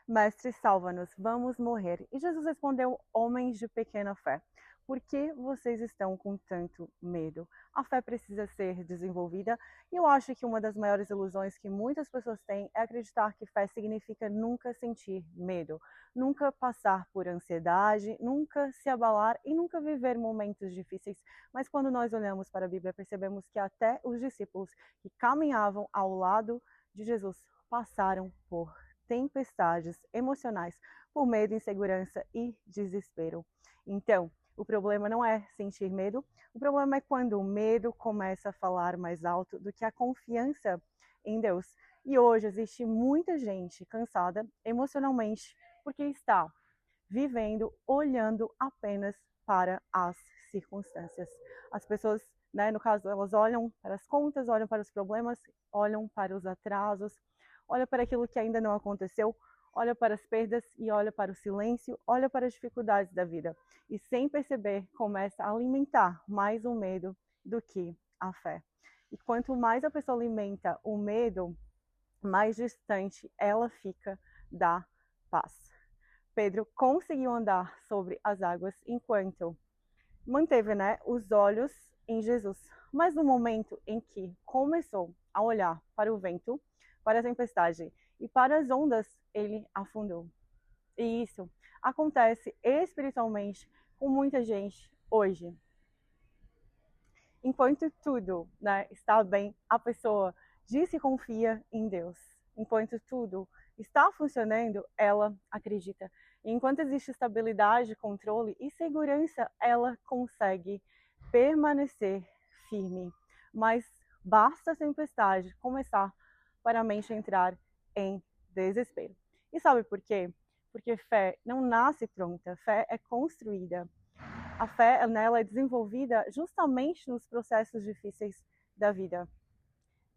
Mestre, salva-nos, vamos morrer. E Jesus respondeu: homens de pequena fé, por que vocês estão com tanto medo? A fé precisa ser desenvolvida e eu acho que uma das maiores ilusões que muitas pessoas têm é acreditar que fé significa nunca sentir medo, nunca passar por ansiedade, nunca se abalar e nunca viver momentos difíceis. Mas quando nós olhamos para a Bíblia, percebemos que até os discípulos que caminhavam ao lado de Jesus passaram por tempestades emocionais, por medo, insegurança e desespero. Então, o problema não é sentir medo, o problema é quando o medo começa a falar mais alto do que a confiança em Deus. E hoje existe muita gente cansada emocionalmente porque está vivendo olhando apenas para as circunstâncias. As pessoas, né, no caso, elas olham para as contas, olham para os problemas, olham para os atrasos, olham para aquilo que ainda não aconteceu, olha para as perdas e olha para o silêncio, olha para as dificuldades da vida. E sem perceber, começa a alimentar mais o medo do que a fé. E quanto mais a pessoa alimenta o medo, mais distante ela fica da paz. Pedro conseguiu andar sobre as águas enquanto manteve, né, os olhos em Jesus. Mas no momento em que começou a olhar para o vento, para a tempestade e para as ondas, ele afundou. E isso acontece espiritualmente com muita gente hoje. Enquanto tudo, né, está bem, a pessoa diz que confia em Deus. Enquanto tudo está funcionando, ela acredita. E enquanto existe estabilidade, controle e segurança, ela consegue permanecer firme. Mas basta a tempestade começar para a mente entrar em desespero. E sabe por quê? Porque fé não nasce pronta, fé é construída. A fé nela é desenvolvida justamente nos processos difíceis da vida.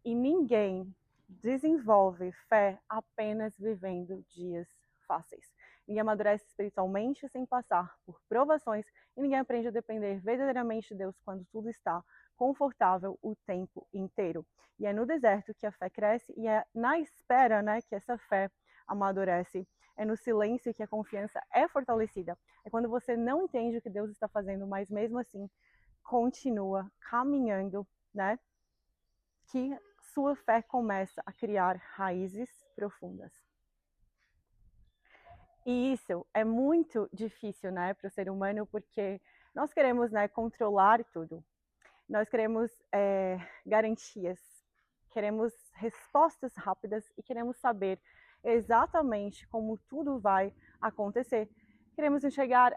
E ninguém desenvolve fé apenas vivendo dias fáceis. Ninguém amadurece espiritualmente sem passar por provações e ninguém aprende a depender verdadeiramente de Deus quando tudo está confortável o tempo inteiro. E é no deserto que a fé cresce e é na espera, né, que essa fé amadurece. É no silêncio que a confiança é fortalecida. É quando você não entende o que Deus está fazendo, mas mesmo assim continua caminhando, né? Que sua fé começa a criar raízes profundas. E isso é muito difícil, né, para o ser humano, porque nós queremos, né, controlar tudo. Nós queremos garantias, queremos respostas rápidas e queremos saber exatamente como tudo vai acontecer. Queremos enxergar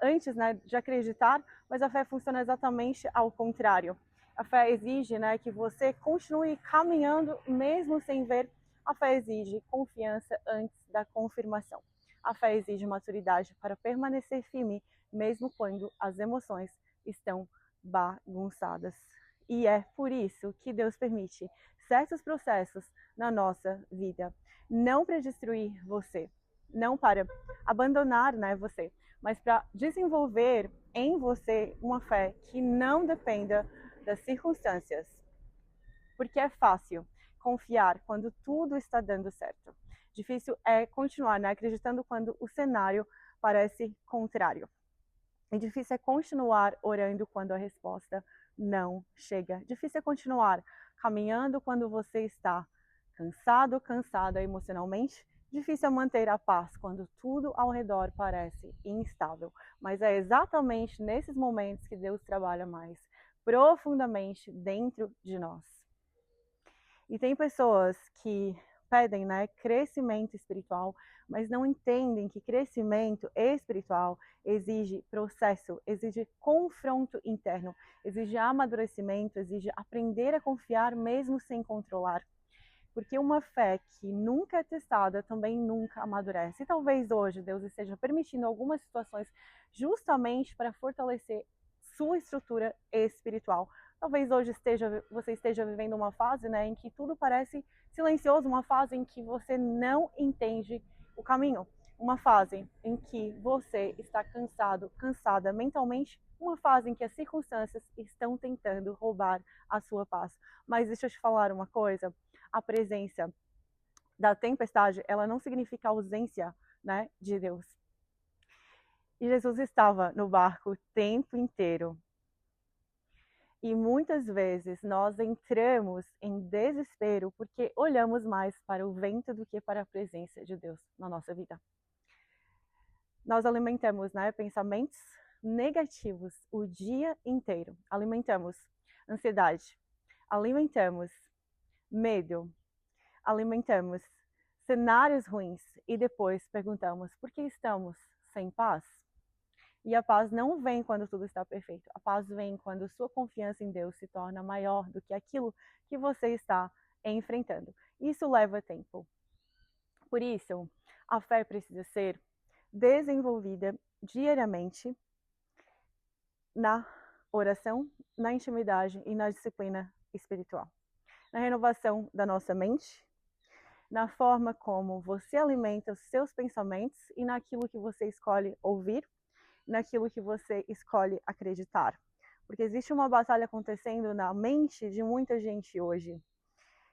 antes, né, de acreditar, mas a fé funciona exatamente ao contrário. A fé exige, né, que você continue caminhando mesmo sem ver. A fé exige confiança antes da confirmação. A fé exige maturidade para permanecer firme, mesmo quando as emoções estão bagunçadas. E é por isso que Deus permite certos processos na nossa vida. Não para destruir você, não para abandonar, né, você, mas para desenvolver em você uma fé que não dependa das circunstâncias. Porque é fácil confiar quando tudo está dando certo. Difícil é continuar, né, acreditando quando o cenário parece contrário. E difícil é continuar orando quando a resposta não chega. Difícil é continuar caminhando quando você está cansado, cansada emocionalmente. Difícil é manter a paz quando tudo ao redor parece instável. Mas é exatamente nesses momentos que Deus trabalha mais profundamente dentro de nós. E tem pessoas que pedem, né, crescimento espiritual, mas não entendem que crescimento espiritual exige processo, exige confronto interno, exige amadurecimento, exige aprender a confiar mesmo sem controlar. Porque uma fé que nunca é testada também nunca amadurece. E talvez hoje Deus esteja permitindo algumas situações justamente para fortalecer sua estrutura espiritual. Talvez hoje você esteja vivendo uma fase, né, em que tudo parece silencioso, uma fase em que você não entende o caminho, uma fase em que você está cansado, cansada mentalmente, uma fase em que as circunstâncias estão tentando roubar a sua paz. Mas deixa eu te falar uma coisa, a presença da tempestade, ela não significa ausência, né, de Deus. E Jesus estava no barco o tempo inteiro. E muitas vezes nós entramos em desespero porque olhamos mais para o vento do que para a presença de Deus na nossa vida. Nós alimentamos, né, pensamentos negativos o dia inteiro. Alimentamos ansiedade, alimentamos medo, alimentamos cenários ruins e depois perguntamos por que estamos sem paz? E a paz não vem quando tudo está perfeito. A paz vem quando sua confiança em Deus se torna maior do que aquilo que você está enfrentando. Isso leva tempo. Por isso, a fé precisa ser desenvolvida diariamente na oração, na intimidade e na disciplina espiritual. Na renovação da nossa mente, na forma como você alimenta os seus pensamentos e naquilo que você escolhe ouvir, naquilo que você escolhe acreditar. Porque existe uma batalha acontecendo na mente de muita gente hoje.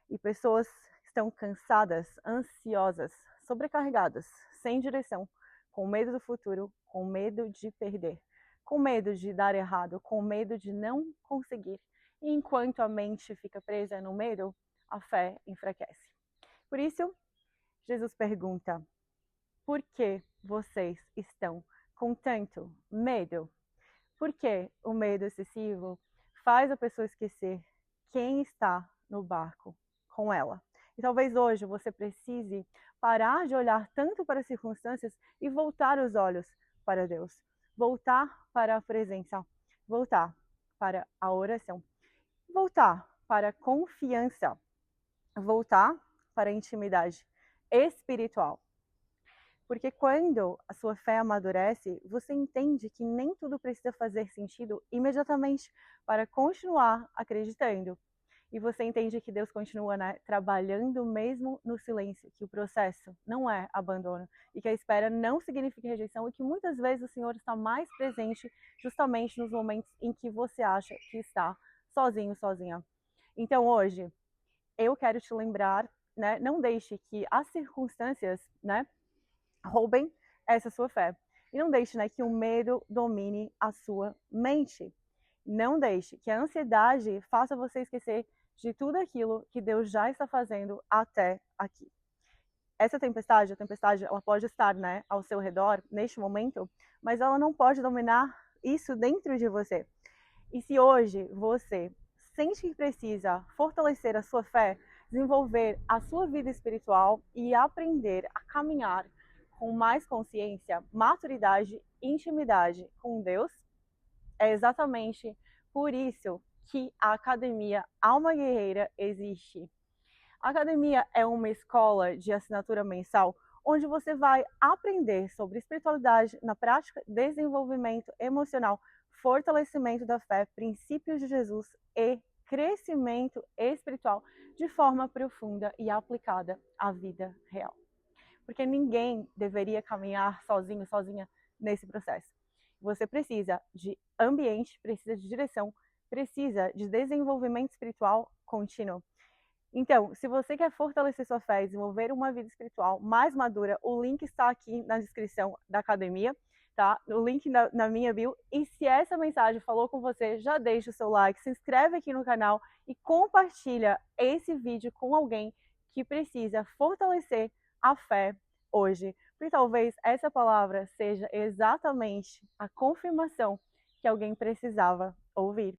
E pessoas estão cansadas, ansiosas, sobrecarregadas, sem direção, com medo do futuro, com medo de perder, com medo de dar errado, com medo de não conseguir. E enquanto a mente fica presa no medo, a fé enfraquece. Por isso, Jesus pergunta: por que vocês estão com tanto medo? Porque o medo excessivo faz a pessoa esquecer quem está no barco com ela. E talvez hoje você precise parar de olhar tanto para as circunstâncias e voltar os olhos para Deus. Voltar para a presença. Voltar para a oração. Voltar para a confiança. Voltar para a intimidade espiritual. Porque quando a sua fé amadurece, você entende que nem tudo precisa fazer sentido imediatamente para continuar acreditando. E você entende que Deus continua, né, trabalhando mesmo no silêncio, que o processo não é abandono e que a espera não significa rejeição e que muitas vezes o Senhor está mais presente justamente nos momentos em que você acha que está sozinho, sozinha. Então hoje, eu quero te lembrar, né, não deixe que as circunstâncias, né, roubem essa sua fé. E não deixe, né, que o medo domine a sua mente. Não deixe que a ansiedade faça você esquecer de tudo aquilo que Deus já está fazendo até aqui. Essa tempestade, a tempestade, ela pode estar, né, ao seu redor neste momento, mas ela não pode dominar isso dentro de você. E se hoje você sente que precisa fortalecer a sua fé, desenvolver a sua vida espiritual e aprender a caminhar com mais consciência, maturidade e intimidade com Deus, é exatamente por isso que a Academia Alma Guerreira existe. A Academia é uma escola de assinatura mensal onde você vai aprender sobre espiritualidade na prática, desenvolvimento emocional, fortalecimento da fé, princípios de Jesus e crescimento espiritual de forma profunda e aplicada à vida real. Porque ninguém deveria caminhar sozinho, sozinha nesse processo. Você precisa de ambiente, precisa de direção, precisa de desenvolvimento espiritual contínuo. Então, se você quer fortalecer sua fé e desenvolver uma vida espiritual mais madura, o link está aqui na descrição da academia, tá? O link na minha bio. E se essa mensagem falou com você, já deixa o seu like, se inscreve aqui no canal e compartilha esse vídeo com alguém que precisa fortalecer a fé hoje. Porque talvez essa palavra seja exatamente a confirmação que alguém precisava ouvir.